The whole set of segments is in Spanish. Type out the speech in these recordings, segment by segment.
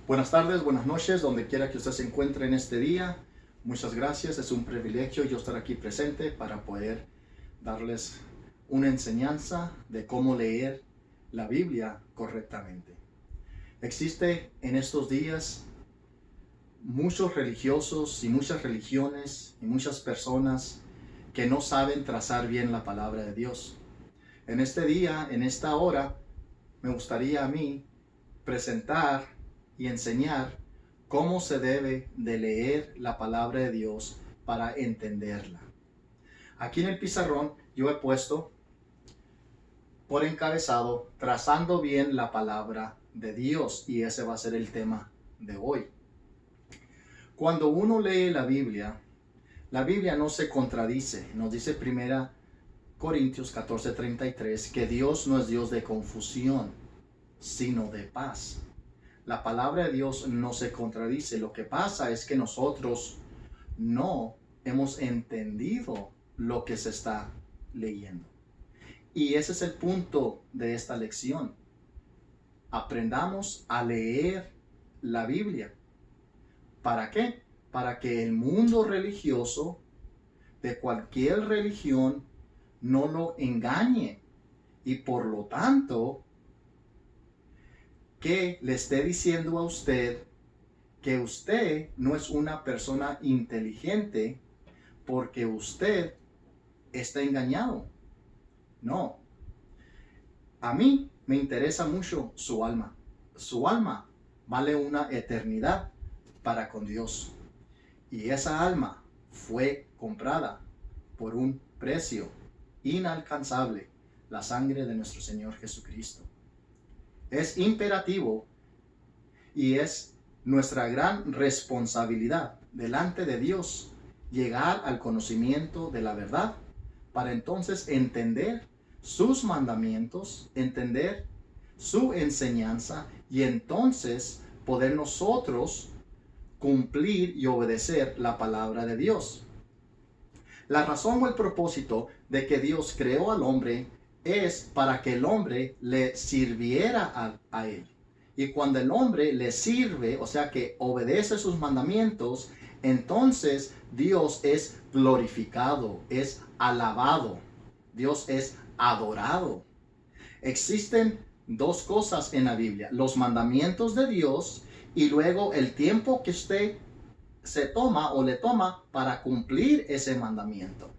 Buenas tardes, buenas noches, donde quiera que usted se encuentre en este día. Muchas gracias, es un privilegio yo estar aquí presente para poder darles una enseñanza de cómo leer la Biblia correctamente. Existe en estos días muchos religiosos y muchas religiones y muchas personas que no saben trazar bien la palabra de Dios. En este día, en esta hora, me gustaría a mí presentar y enseñar cómo se debe de leer la palabra de Dios para entenderla. Aquí en el pizarrón yo he puesto por encabezado trazando bien la palabra de Dios, y ese va a ser el tema de hoy. Cuando uno lee la Biblia no se contradice. Nos dice 1 Corintios 14:33 que Dios no es Dios de confusión, sino de paz. La palabra de Dios no se contradice. Lo que pasa es que nosotros no hemos entendido lo que se está leyendo. Y ese es el punto de esta lección. Aprendamos a leer la Biblia. ¿Para qué? Para que el mundo religioso de cualquier religión no lo engañe y por lo tanto que le esté diciendo a usted que usted no es una persona inteligente porque usted está engañado. No. A mí me interesa mucho su alma. Su alma vale una eternidad para con Dios. Y esa alma fue comprada por un precio inalcanzable, la sangre de nuestro Señor Jesucristo. Es imperativo y es nuestra gran responsabilidad delante de Dios llegar al conocimiento de la verdad para entonces entender sus mandamientos, entender su enseñanza y entonces poder nosotros cumplir y obedecer la palabra de Dios. La razón o el propósito de que Dios creó al hombre es para que el hombre le sirviera a él. Y cuando el hombre le sirve, o sea que obedece sus mandamientos, entonces Dios es glorificado, es alabado, Dios es adorado. Existen dos cosas en la Biblia: los mandamientos de Dios y luego el tiempo que usted se toma o le toma para cumplir ese mandamiento.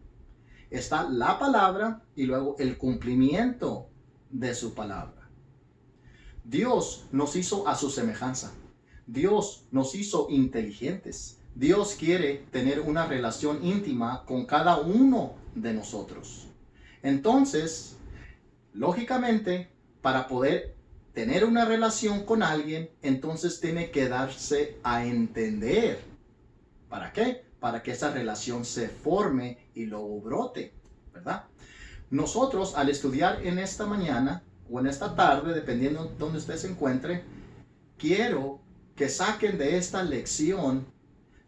Está la palabra y luego el cumplimiento de su palabra. Dios nos hizo a su semejanza. Dios nos hizo inteligentes. Dios quiere tener una relación íntima con cada uno de nosotros. Entonces, lógicamente, para poder tener una relación con alguien, entonces tiene que darse a entender. ¿Para qué? Para que esa relación se forme y luego brote, ¿verdad? Nosotros, al estudiar en esta mañana o en esta tarde, dependiendo de donde usted se encuentre, quiero que saquen de esta lección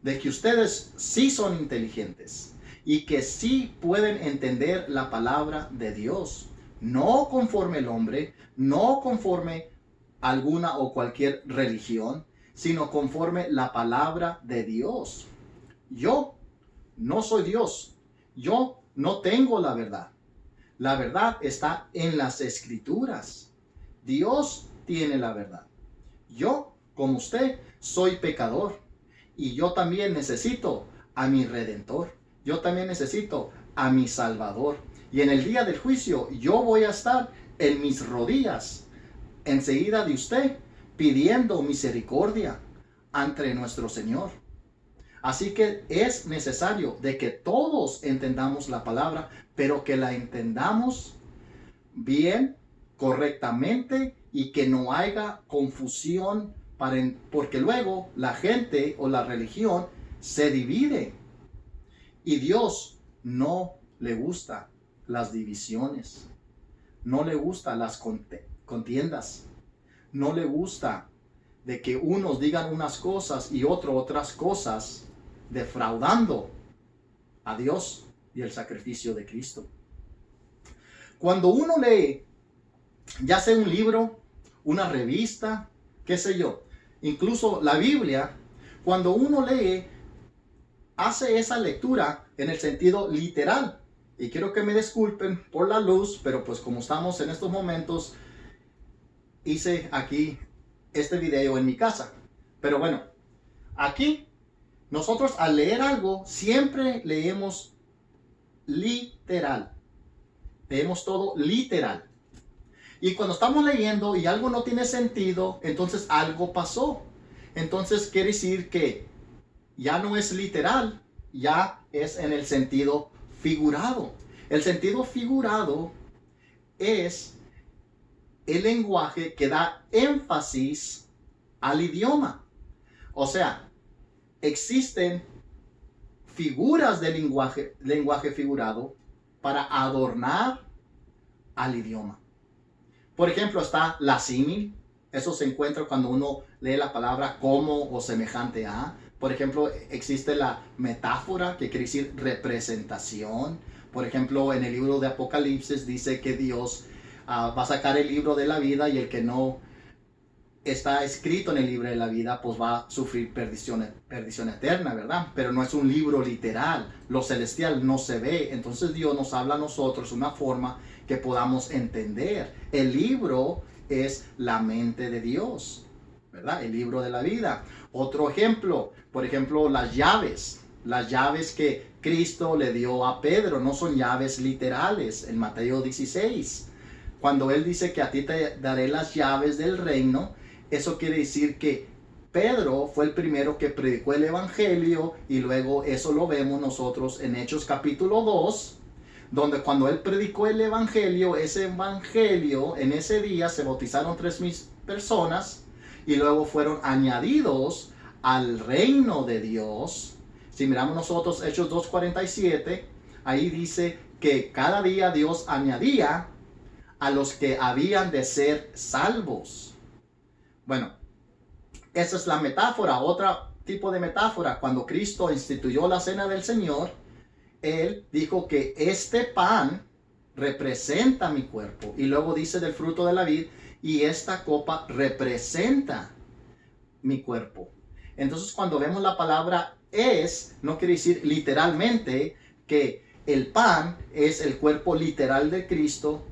de que ustedes sí son inteligentes y que sí pueden entender la palabra de Dios, no conforme el hombre, no conforme alguna o cualquier religión, sino conforme la palabra de Dios. Yo no soy Dios. Yo no tengo la verdad. La verdad está en las Escrituras. Dios tiene la verdad. Yo, como usted, soy pecador. Y yo también necesito a mi Redentor. Yo también necesito a mi Salvador. Y en el día del juicio yo voy a estar en mis rodillas enseguida de usted pidiendo misericordia ante nuestro Señor. Así que es necesario de que todos entendamos la palabra, pero que la entendamos bien, correctamente, y que no haya confusión, porque luego la gente o la religión se divide. Y Dios no le gusta las divisiones, no le gusta las contiendas, no le gusta de que unos digan unas cosas y otros otras cosas, defraudando a Dios y el sacrificio de Cristo. Cuando uno lee, ya sea un libro, una revista, qué sé yo, incluso la Biblia, cuando uno lee, hace esa lectura en el sentido literal. Y quiero que me disculpen por la luz, pero pues como estamos en estos momentos, hice aquí este video en mi casa. Pero bueno, aquí nosotros al leer algo siempre leemos literal. Leemos todo literal. Y cuando estamos leyendo y algo no tiene sentido, entonces algo pasó. Entonces quiere decir que ya no es literal, ya es en el sentido figurado. El sentido figurado es el lenguaje que da énfasis al idioma. O sea, existen figuras de lenguaje figurado para adornar al idioma. Por ejemplo, está la símil. Eso se encuentra cuando uno lee la palabra como o semejante a. Por ejemplo, existe la metáfora, que quiere decir representación. Por ejemplo, en el libro de Apocalipsis dice que Dios va a sacar el libro de la vida, y el que no está escrito en el libro de la vida, pues va a sufrir perdición eterna, ¿verdad? Pero no es un libro literal. Lo celestial no se ve. Entonces Dios nos habla a nosotros de una forma que podamos entender. El libro es la mente de Dios, ¿verdad? El libro de la vida. Otro ejemplo, por ejemplo, las llaves. Las llaves que Cristo le dio a Pedro no son llaves literales. En Mateo 16, cuando Él dice que a ti te daré las llaves del reino, eso quiere decir que Pedro fue el primero que predicó el evangelio, y luego eso lo vemos nosotros en Hechos capítulo 2, donde cuando él predicó el evangelio, ese evangelio, en ese día se bautizaron 3,000 personas, y luego fueron añadidos al reino de Dios. Si miramos nosotros Hechos 2:47, ahí dice que cada día Dios añadía a los que habían de ser salvos. Bueno, esa es la metáfora. Otro tipo de metáfora, cuando Cristo instituyó la cena del Señor, Él dijo que este pan representa mi cuerpo. Y luego dice del fruto de la vid, y esta copa representa mi cuerpo. Entonces, cuando vemos la palabra es, no quiere decir literalmente que el pan es el cuerpo literal de Cristo,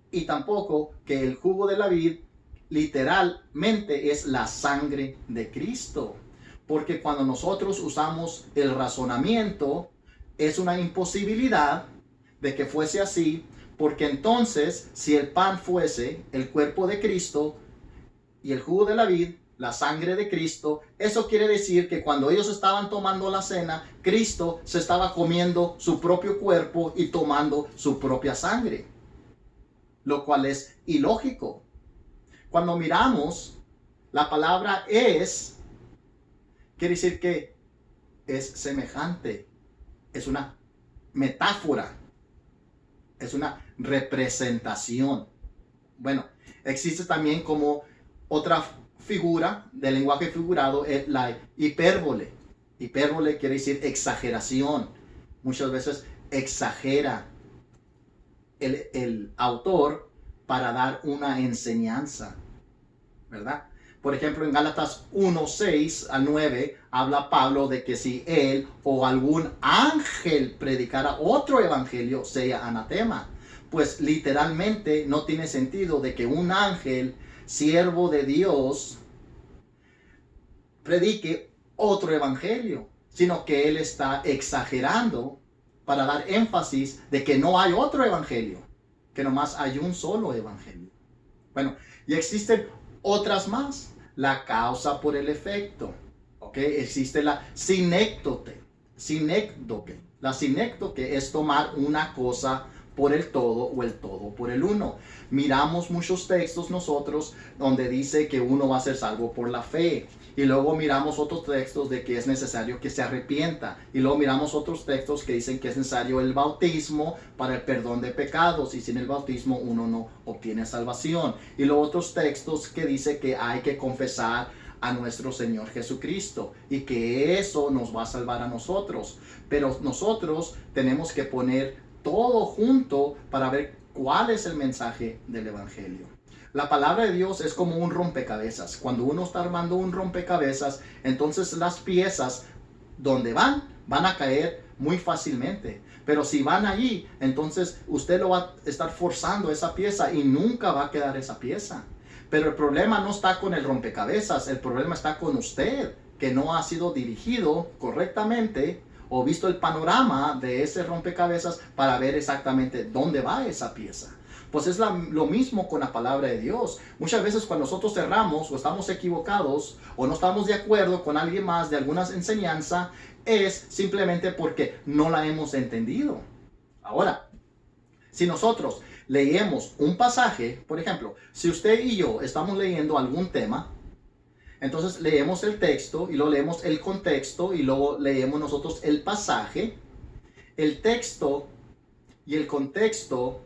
y tampoco que el jugo de la vid literalmente es la sangre de Cristo. Porque cuando nosotros usamos el razonamiento, es una imposibilidad de que fuese así, porque entonces si el pan fuese el cuerpo de Cristo y el jugo de la vid la sangre de Cristo, eso quiere decir que cuando ellos estaban tomando la cena, Cristo se estaba comiendo su propio cuerpo y tomando su propia sangre, lo cual es ilógico. Cuando miramos la palabra es, quiere decir que es semejante, es una metáfora, es una representación. Bueno, existe también como otra figura del lenguaje figurado, es la hipérbole. Hipérbole quiere decir exageración. Muchas veces exagera el autor para dar una enseñanza, ¿verdad? Por ejemplo, en Gálatas 1:6 al 9 habla Pablo de que si él o algún ángel predicara otro evangelio, sea anatema. Pues literalmente no tiene sentido de que un ángel, siervo de Dios, predique otro evangelio, sino que él está exagerando para dar énfasis de que no hay otro evangelio, que nomás hay un solo evangelio. Bueno, y existen otras más. La causa por el efecto. ¿Ok? Existe la sinécdoque. La sinécdoque es tomar una cosa por el todo o el todo por el uno. Miramos muchos textos nosotros donde dice que uno va a ser salvo por la fe. Y luego miramos otros textos de que es necesario que se arrepienta. Y luego miramos otros textos que dicen que es necesario el bautismo para el perdón de pecados. Y sin el bautismo uno no obtiene salvación. Y luego otros textos que dicen que hay que confesar a nuestro Señor Jesucristo. Y que eso nos va a salvar a nosotros. Pero nosotros tenemos que poner todo junto para ver cuál es el mensaje del Evangelio. La palabra de Dios es como un rompecabezas. Cuando uno está armando un rompecabezas, entonces las piezas donde van a caer muy fácilmente. Pero si van allí, entonces usted lo va a estar forzando esa pieza y nunca va a quedar esa pieza. Pero el problema no está con el rompecabezas, el problema está con usted, que no ha sido dirigido correctamente o visto el panorama de ese rompecabezas para ver exactamente dónde va esa pieza. Pues es lo mismo con la palabra de Dios. Muchas veces cuando nosotros cerramos o estamos equivocados o no estamos de acuerdo con alguien más de alguna enseñanza, es simplemente porque no la hemos entendido. Ahora, si nosotros leemos un pasaje, por ejemplo, si usted y yo estamos leyendo algún tema, entonces leemos el texto y luego leemos el contexto y luego leemos nosotros el pasaje. El texto y el contexto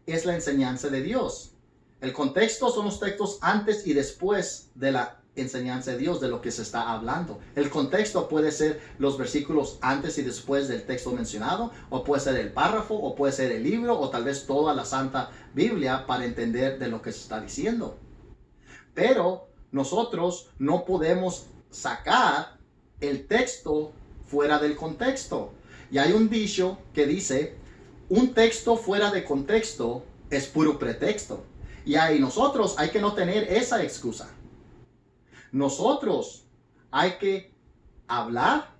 es la enseñanza de Dios. El contexto son los textos antes y después de la enseñanza de Dios, de lo que se está hablando. El contexto puede ser los versículos antes y después del texto mencionado, o puede ser el párrafo, o puede ser el libro, o tal vez toda la Santa Biblia para entender de lo que se está diciendo. Pero nosotros no podemos sacar el texto fuera del contexto. Y hay un dicho que dice: un texto fuera de contexto es puro pretexto. Y ahí nosotros hay que no tener esa excusa. Nosotros hay que hablar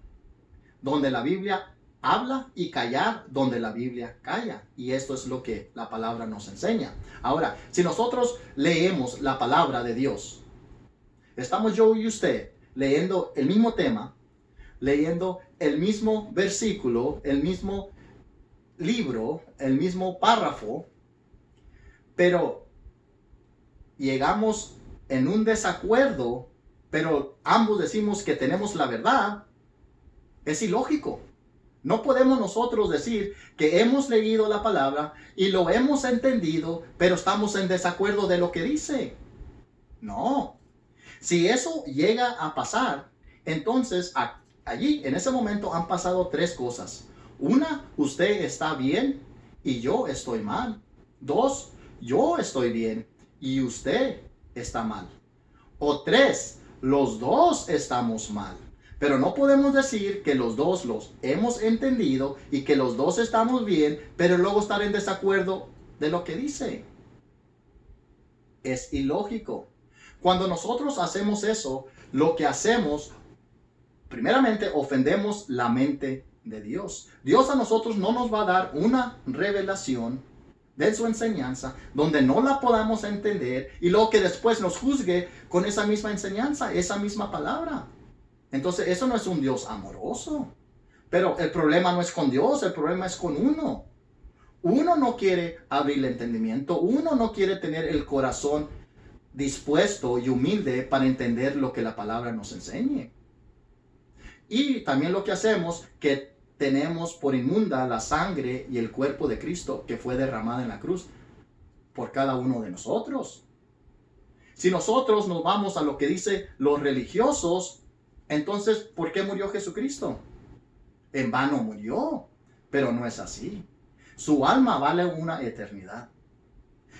donde la Biblia habla y callar donde la Biblia calla. Y esto es lo que la palabra nos enseña. Ahora, si nosotros leemos la palabra de Dios, estamos yo y usted leyendo el mismo tema, leyendo el mismo versículo, el mismo libro, el mismo párrafo, pero llegamos en un desacuerdo, pero ambos decimos que tenemos la verdad, es ilógico. No podemos nosotros decir que hemos leído la palabra y lo hemos entendido, pero estamos en desacuerdo de lo que dice. No. Si eso llega a pasar, entonces allí, en ese momento, han pasado tres cosas. Una, usted está bien y yo estoy mal. Dos, yo estoy bien y usted está mal. O tres, los dos estamos mal. Pero no podemos decir que los dos los hemos entendido y que los dos estamos bien, pero luego estar en desacuerdo de lo que dice. Es ilógico. Cuando nosotros hacemos eso, lo que hacemos, primeramente, ofendemos la mente de Dios. Dios a nosotros no nos va a dar una revelación de su enseñanza donde no la podamos entender y luego que después nos juzgue con esa misma enseñanza, esa misma palabra. Entonces eso no es un Dios amoroso. Pero el problema no es con Dios, el problema es con uno. Uno no quiere abrir el entendimiento, uno no quiere tener el corazón dispuesto y humilde para entender lo que la palabra nos enseñe. Y también lo que hacemos, que tenemos por inmunda la sangre y el cuerpo de Cristo que fue derramada en la cruz por cada uno de nosotros. Si nosotros nos vamos a lo que dice los religiosos, entonces, ¿por qué murió Jesucristo? En vano murió, pero no es así. Su alma vale una eternidad.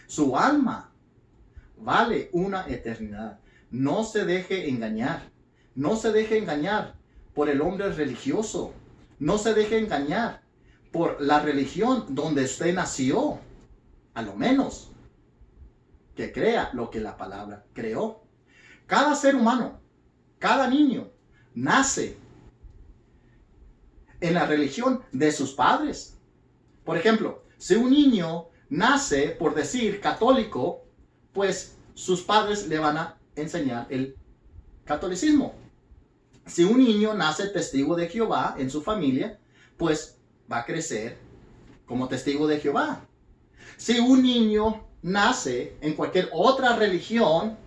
Su alma vale una eternidad. No se deje engañar. No se deje engañar por el hombre religioso. No se deje engañar por la religión donde usted nació. A lo menos que crea lo que la palabra creó. Cada ser humano, cada niño, nace en la religión de sus padres. Por ejemplo, si un niño nace, por decir, católico, pues sus padres le van a enseñar el catolicismo. Si un niño nace testigo de Jehová en su familia, pues va a crecer como testigo de Jehová. Si un niño nace en cualquier otra religión,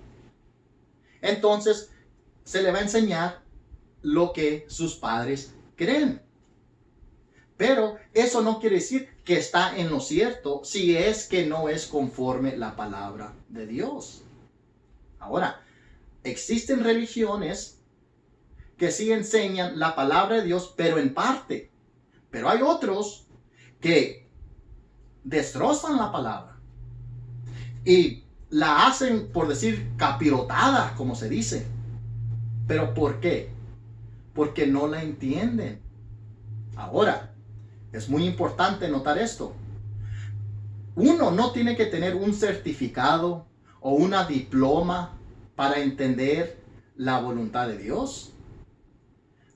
entonces se le va a enseñar lo que sus padres creen. Pero eso no quiere decir que está en lo cierto si es que no es conforme la palabra de Dios. Ahora, existen religiones que sí enseñan la palabra de Dios, pero en parte. Pero hay otros que destrozan la palabra. Y la hacen, por decir, capirotada, como se dice. ¿Pero por qué? Porque no la entienden. Ahora, es muy importante notar esto. Uno no tiene que tener un certificado o una diploma para entender la voluntad de Dios.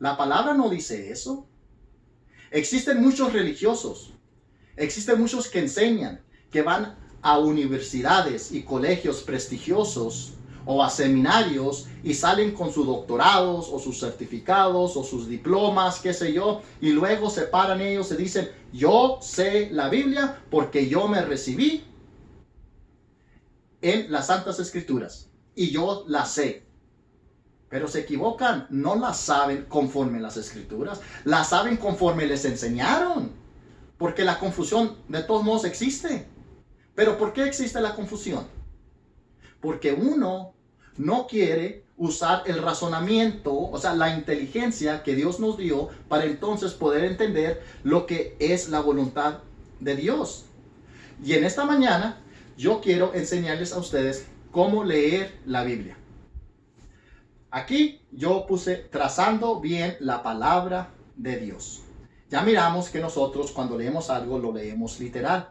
La palabra no dice eso. Existen muchos religiosos, existen muchos que enseñan, que van a universidades y colegios prestigiosos o a seminarios y salen con sus doctorados o sus certificados o sus diplomas, qué sé yo, y luego se paran ellos y dicen, yo sé la Biblia porque yo me recibí en las Santas Escrituras y yo la sé. Pero se equivocan, no la saben conforme las Escrituras, la saben conforme les enseñaron, porque la confusión de todos modos existe. ¿Pero por qué existe la confusión? Porque uno no quiere usar el razonamiento, o sea, la inteligencia que Dios nos dio para entonces poder entender lo que es la voluntad de Dios. Y en esta mañana yo quiero enseñarles a ustedes cómo leer la Biblia. Aquí yo puse trazando bien la palabra de Dios. Ya miramos que nosotros cuando leemos algo lo leemos literal.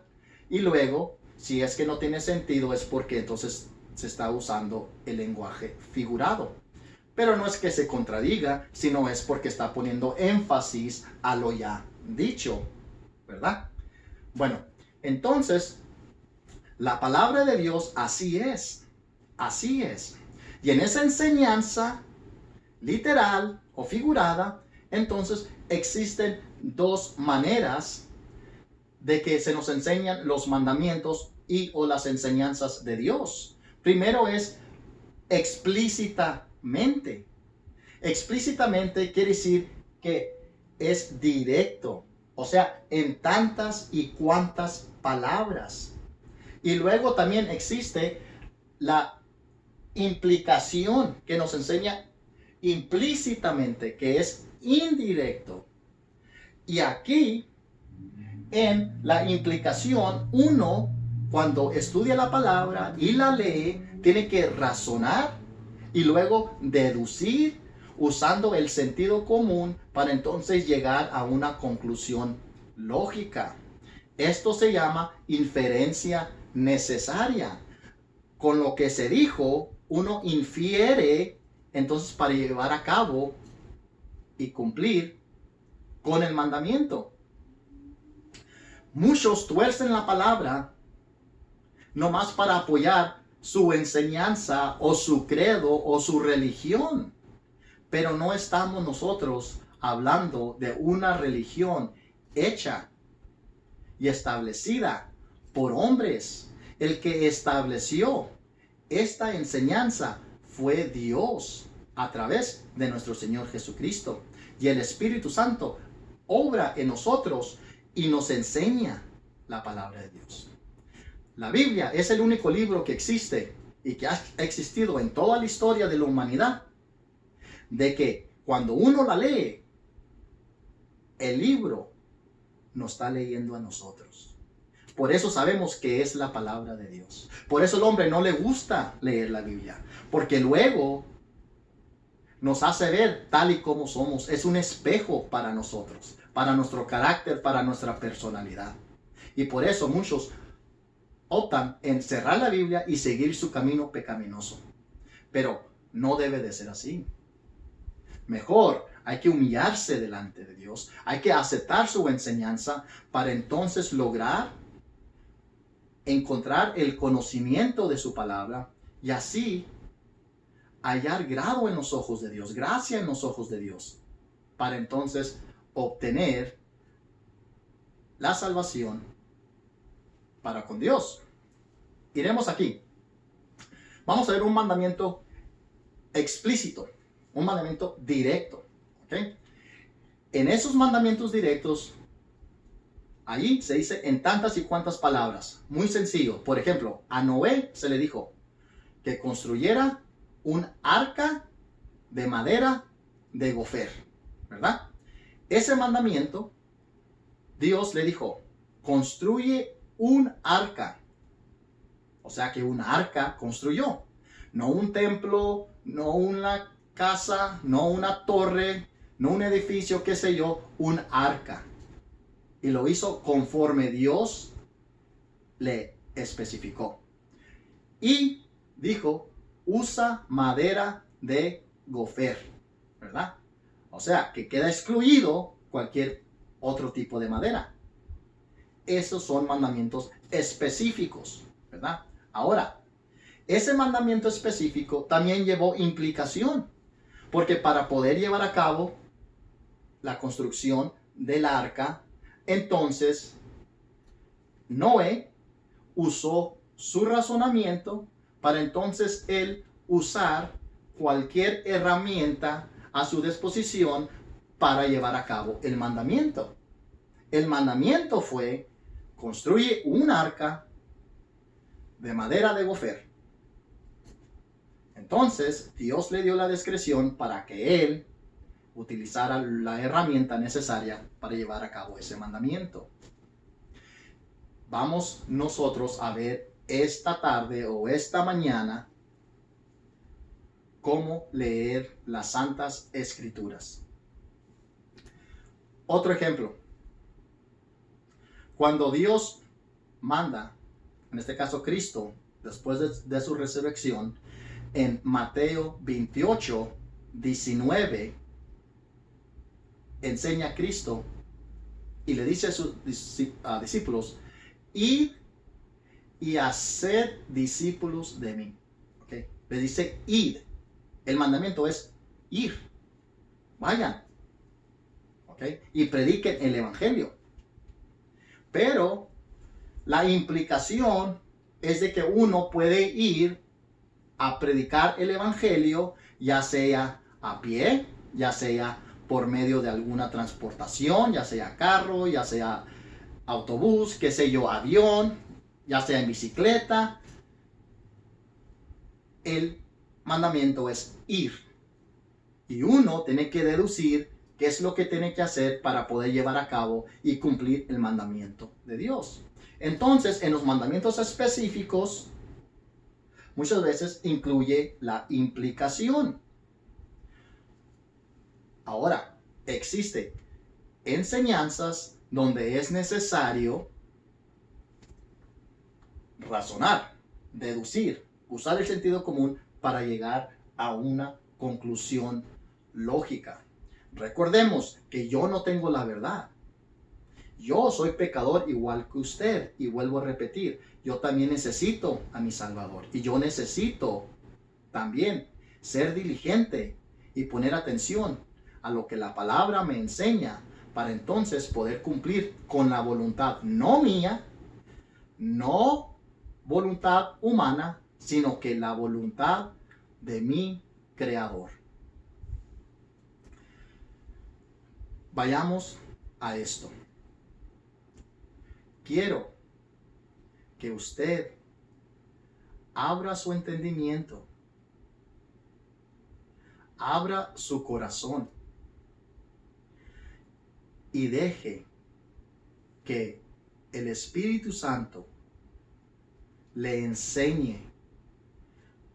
Y luego, si es que no tiene sentido, es porque entonces se está usando el lenguaje figurado. Pero no es que se contradiga, sino es porque está poniendo énfasis a lo ya dicho, ¿verdad? Bueno, entonces, la palabra de Dios así es. Así es. Y en esa enseñanza literal o figurada, entonces existen dos maneras de que se nos enseñan los mandamientos y o las enseñanzas de Dios. Primero es explícitamente. Explícitamente quiere decir que es directo, o sea, en tantas y cuantas palabras. Y luego también existe la implicación que nos enseña implícitamente, que es indirecto. Y aquí, en la implicación, uno, cuando estudia la palabra y la lee, tiene que razonar y luego deducir usando el sentido común para entonces llegar a una conclusión lógica. Esto se llama inferencia necesaria. Con lo que se dijo, uno infiere entonces para llevar a cabo y cumplir con el mandamiento. Muchos tuercen la palabra nomás para apoyar su enseñanza o su credo o su religión. Pero no estamos nosotros hablando de una religión hecha y establecida por hombres. El que estableció esta enseñanza fue Dios a través de nuestro Señor Jesucristo. Y el Espíritu Santo obra en nosotros y nos enseña la palabra de Dios. La Biblia es el único libro que existe y que ha existido en toda la historia de la humanidad, de que cuando uno la lee, el libro nos está leyendo a nosotros. Por eso sabemos que es la palabra de Dios. Por eso al hombre no le gusta leer la Biblia, porque luego nos hace ver tal y como somos. Es un espejo para nosotros, para nuestro carácter, para nuestra personalidad. Y por eso muchos optan en cerrar la Biblia y seguir su camino pecaminoso. Pero no debe de ser así. Mejor hay que humillarse delante de Dios. Hay que aceptar su enseñanza para entonces lograr encontrar el conocimiento de su palabra y así hallar grado en los ojos de Dios, gracia en los ojos de Dios, para entonces obtener la salvación para con Dios. Iremos aquí. Vamos a ver un mandamiento explícito, un mandamiento directo. ¿Okay? En esos mandamientos directos, ahí se dice en tantas y cuantas palabras. Muy sencillo. Por ejemplo, a Noé se le dijo que construyera un arca de madera de gofer, ¿verdad? Ese mandamiento, Dios le dijo, construye un arca. O sea que un arca construyó. No un templo, no una casa, no una torre, no un edificio, qué sé yo, un arca. Y lo hizo conforme Dios le especificó. Y dijo, usa madera de gofer, ¿verdad? O sea, que queda excluido cualquier otro tipo de madera. Esos son mandamientos específicos, ¿verdad? Ahora, ese mandamiento específico también llevó implicación, porque para poder llevar a cabo la construcción del arca, entonces Noé usó su razonamiento para entonces él usar cualquier herramienta a su disposición para llevar a cabo el mandamiento. El mandamiento fue: construye un arca de madera de gofer. Entonces Dios le dio la discreción para que él utilizara la herramienta necesaria para llevar a cabo ese mandamiento. Vamos nosotros a ver esta tarde o esta mañana cómo leer las Santas Escrituras. Otro ejemplo. Cuando Dios manda, en este caso Cristo, después de su resurrección, en Mateo 28, 19, enseña a Cristo y le dice a sus discípulos: id y haced discípulos de mí. ¿Okay? Le dice id. El mandamiento es ir. Vayan. ¿Okay? Y prediquen el evangelio. Pero la implicación es de que uno puede ir a predicar el evangelio, ya sea a pie, ya sea por medio de alguna transportación, ya sea carro, ya sea autobús, qué sé yo, avión, ya sea en bicicleta. El mandamiento es ir. Y uno tiene que deducir qué es lo que tiene que hacer para poder llevar a cabo y cumplir el mandamiento de Dios. Entonces, en los mandamientos específicos, muchas veces incluye la implicación. Ahora, existe enseñanzas donde es necesario razonar, deducir, usar el sentido común para llegar a una conclusión lógica. Recordemos que yo no tengo la verdad. Yo soy pecador igual que usted, y vuelvo a repetir, yo también necesito a mi Salvador, y yo necesito también ser diligente y poner atención a lo que la palabra me enseña para entonces poder cumplir con la voluntad no mía, no voluntad humana, sino que la voluntad de mi Creador. Vayamos a esto. Quiero que usted abra su entendimiento, abra su corazón y deje que el Espíritu Santo le enseñe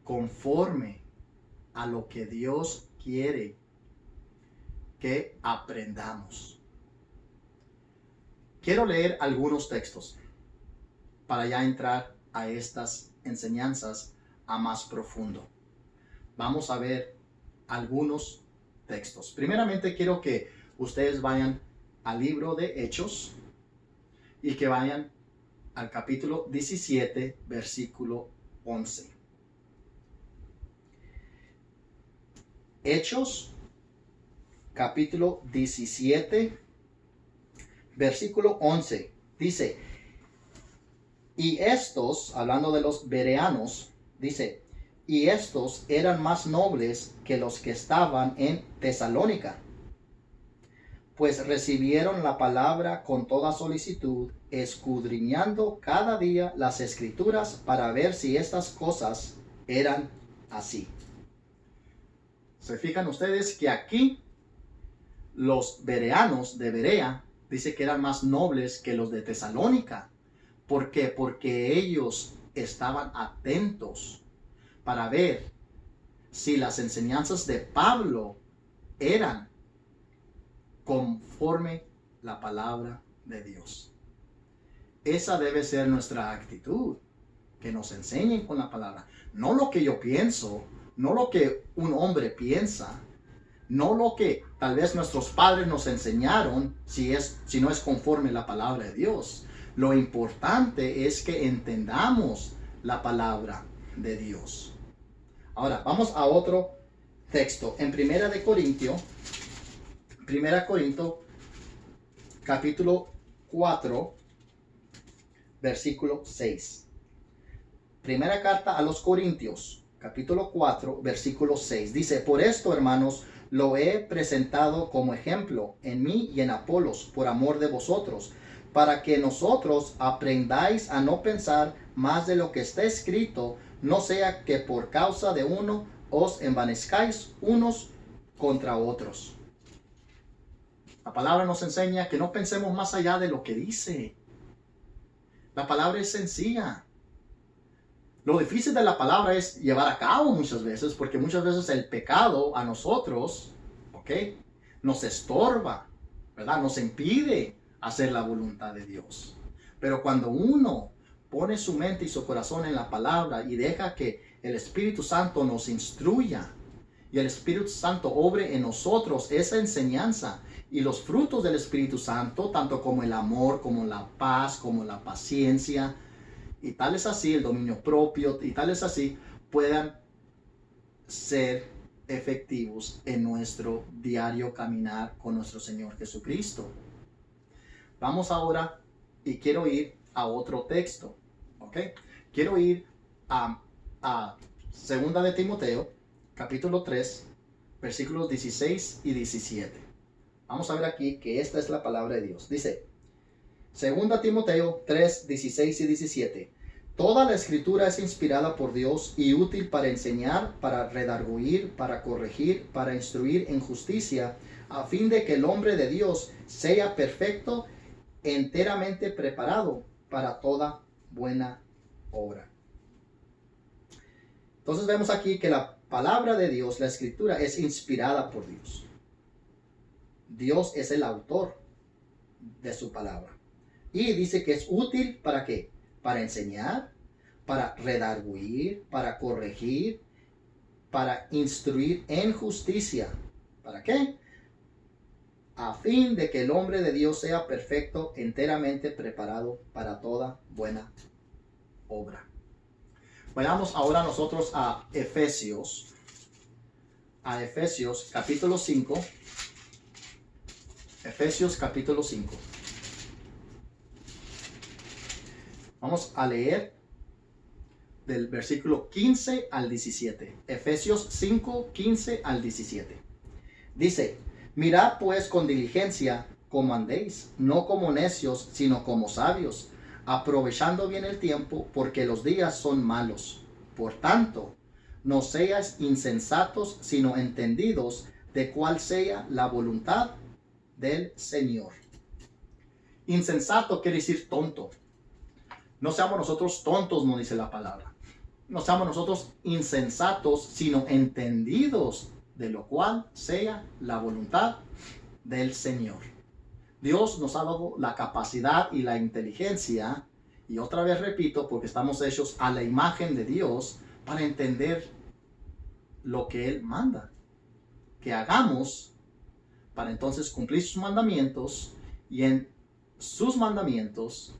conforme a lo que Dios quiere que aprendamos. Quiero leer algunos textos para ya entrar a estas enseñanzas a más profundo. Vamos a ver algunos textos. Primeramente quiero que ustedes vayan al libro de Hechos y que vayan al capítulo 17, versículo 11. Hechos, capítulo 17, versículo 11. Dice: y estos, hablando de los bereanos, dice: y estos eran más nobles que los que estaban en Tesalónica, pues recibieron la palabra con toda solicitud, escudriñando cada día las escrituras para ver si estas cosas eran así. ¿Se fijan ustedes que aquí los bereanos de Berea dice que eran más nobles que los de Tesalónica? ¿Por qué? Porque ellos estaban atentos para ver si las enseñanzas de Pablo eran conforme la palabra de Dios. Esa debe ser nuestra actitud, que nos enseñen con la palabra. No lo que yo pienso, no lo que un hombre piensa, no lo que tal vez nuestros padres nos enseñaron, si no es conforme la palabra de Dios. Lo importante es que entendamos la palabra de Dios. Ahora, vamos a otro texto. En 1 Corintios, capítulo 4, versículo 6. Primera carta a los Corintios, capítulo 4, versículo 6. Dice, por esto, hermanos, lo he presentado como ejemplo en mí y en Apolos, por amor de vosotros, para que nosotros aprendáis a no pensar más de lo que está escrito, no sea que por causa de uno os envanezcáis unos contra otros. La palabra nos enseña que no pensemos más allá de lo que dice. La palabra es sencilla. Lo difícil de la palabra es llevar a cabo muchas veces, porque muchas veces el pecado a nosotros, nos estorba, ¿verdad? Nos impide hacer la voluntad de Dios. Pero cuando uno pone su mente y su corazón en la palabra y deja que el Espíritu Santo nos instruya y el Espíritu Santo obre en nosotros esa enseñanza y los frutos del Espíritu Santo, tanto como el amor, como la paz, como la paciencia, y tal es así, el dominio propio, y tal es así, puedan ser efectivos en nuestro diario caminar con nuestro Señor Jesucristo. Vamos ahora, y quiero ir a otro texto, Quiero ir a 2 de Timoteo, capítulo 3, versículos 16 y 17. Vamos a ver aquí que esta es la palabra de Dios. Dice, 2 Timoteo 3, 16 y 17. Toda la escritura es inspirada por Dios y útil para enseñar, para redarguir, para corregir, para instruir en justicia, a fin de que el hombre de Dios sea perfecto, enteramente preparado para toda buena obra. Entonces vemos aquí que la palabra de Dios, la escritura, es inspirada por Dios. Dios es el autor de su palabra. Y dice que es útil ¿para qué? Para enseñar, para redarguir, para corregir, para instruir en justicia. ¿Para qué? A fin de que el hombre de Dios sea perfecto, enteramente preparado para toda buena obra. Vayamos ahora nosotros a Efesios. A Efesios capítulo 5. Efesios capítulo 5. Vamos a leer del versículo 15 al 17. Efesios 5, 15 al 17. Dice, mirad pues con diligencia cómo andéis, no como necios, sino como sabios, aprovechando bien el tiempo, porque los días son malos. Por tanto, no seáis insensatos, sino entendidos de cuál sea la voluntad del Señor. Insensato quiere decir tonto. No seamos nosotros tontos, no dice la palabra. No seamos nosotros insensatos, sino entendidos de lo cual sea la voluntad del Señor. Dios nos ha dado la capacidad y la inteligencia, y otra vez repito, porque estamos hechos a la imagen de Dios, para entender lo que Él manda que hagamos, para entonces cumplir sus mandamientos, y en sus mandamientos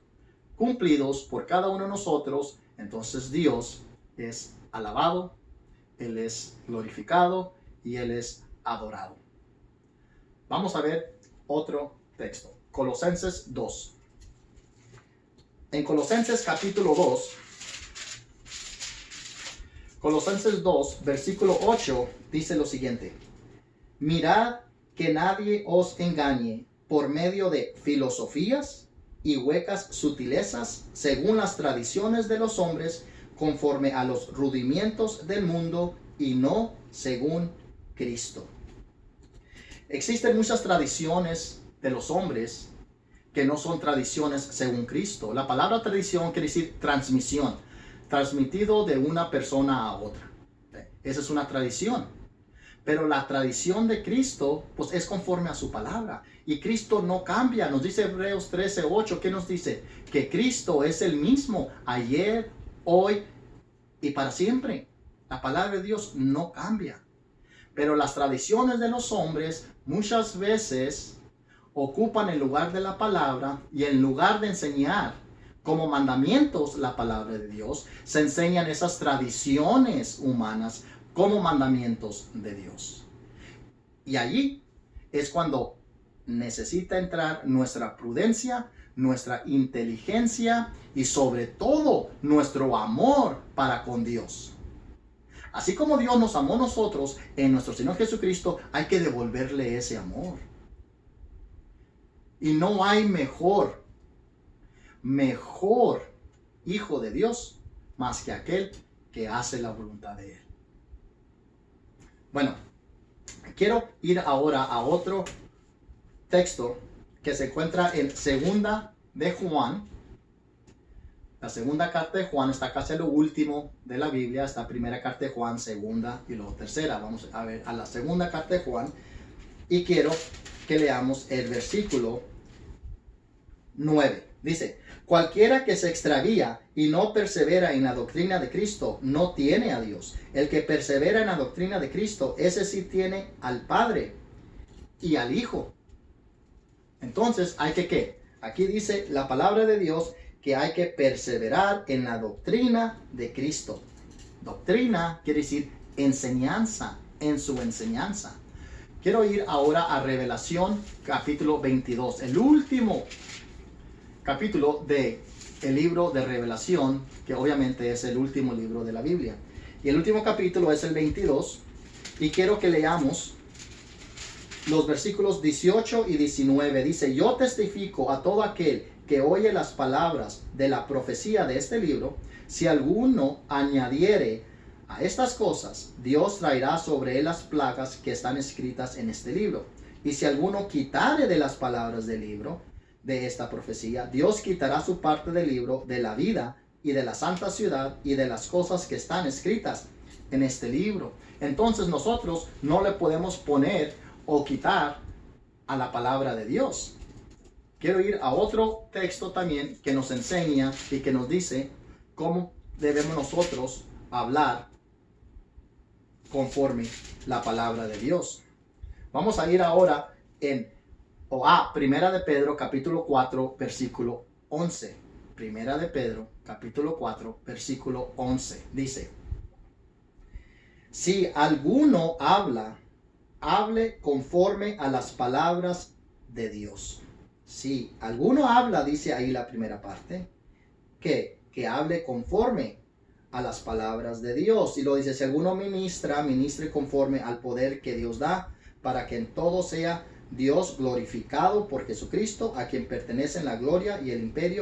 cumplidos por cada uno de nosotros, entonces Dios es alabado, Él es glorificado y Él es adorado. Vamos a ver otro texto, Colosenses 2. En Colosenses capítulo 2, Colosenses 2, versículo 8, dice lo siguiente: mirad que nadie os engañe por medio de filosofías y huecas sutilezas, según las tradiciones de los hombres, conforme a los rudimientos del mundo, y no según Cristo. Existen muchas tradiciones de los hombres que no son tradiciones según Cristo. La palabra tradición quiere decir transmisión. transmitido de una persona a otra. Esa es una tradición. Pero la tradición de Cristo, pues es conforme a su palabra. Y Cristo no cambia. Nos dice Hebreos 13:8, ¿qué nos dice? Que Cristo es el mismo ayer, hoy y para siempre. La palabra de Dios no cambia. Pero las tradiciones de los hombres muchas veces ocupan el lugar de la palabra, y en lugar de enseñar como mandamientos la palabra de Dios, se enseñan esas tradiciones humanas como mandamientos de Dios. Y allí es cuando necesita entrar nuestra prudencia, nuestra inteligencia y sobre todo nuestro amor para con Dios. Así como Dios nos amó a nosotros en nuestro Señor Jesucristo, hay que devolverle ese amor. Y no hay mejor hijo de Dios más que aquel que hace la voluntad de Él. Bueno, quiero ir ahora a otro texto que se encuentra en Segunda de Juan. La segunda carta de Juan está casi a lo último de la Biblia. Está primera carta de Juan, segunda y luego tercera. Vamos a ver a la segunda carta de Juan. Y quiero que leamos el versículo 9. Dice: cualquiera que se extravía y no persevera en la doctrina de Cristo no tiene a Dios. El que persevera en la doctrina de Cristo, ese sí tiene al Padre y al Hijo. Entonces hay que ¿qué? Aquí dice la palabra de Dios que hay que perseverar en la doctrina de Cristo. Doctrina quiere decir enseñanza, en su enseñanza. Quiero ir ahora a Revelación capítulo 22, el último capítulo del libro de Revelación, que obviamente es el último libro de la Biblia. Y el último capítulo es el 22, y quiero que leamos los versículos 18 y 19. Dice: yo testifico a todo aquel que oye las palabras de la profecía de este libro, si alguno añadiere a estas cosas, Dios traerá sobre él las plagas que están escritas en este libro. Y si alguno quitare de las palabras del libro de esta profecía, Dios quitará su parte del libro de la vida y de la santa ciudad y de las cosas que están escritas en este libro. Entonces nosotros no le podemos poner o quitar a la palabra de Dios. Quiero ir a otro texto también que nos enseña y que nos dice cómo debemos nosotros hablar conforme la palabra de Dios. Vamos a ir ahora Primera de Pedro capítulo 4 versículo 11. Primera de Pedro capítulo 4 versículo 11 dice: si alguno hable conforme a las palabras de Dios. Si alguno habla, dice ahí la primera parte, que hable conforme a las palabras de Dios. Y lo dice: si alguno ministre conforme al poder que Dios da, para que en todo sea Dios glorificado por Jesucristo, a quien pertenecen la gloria y el imperio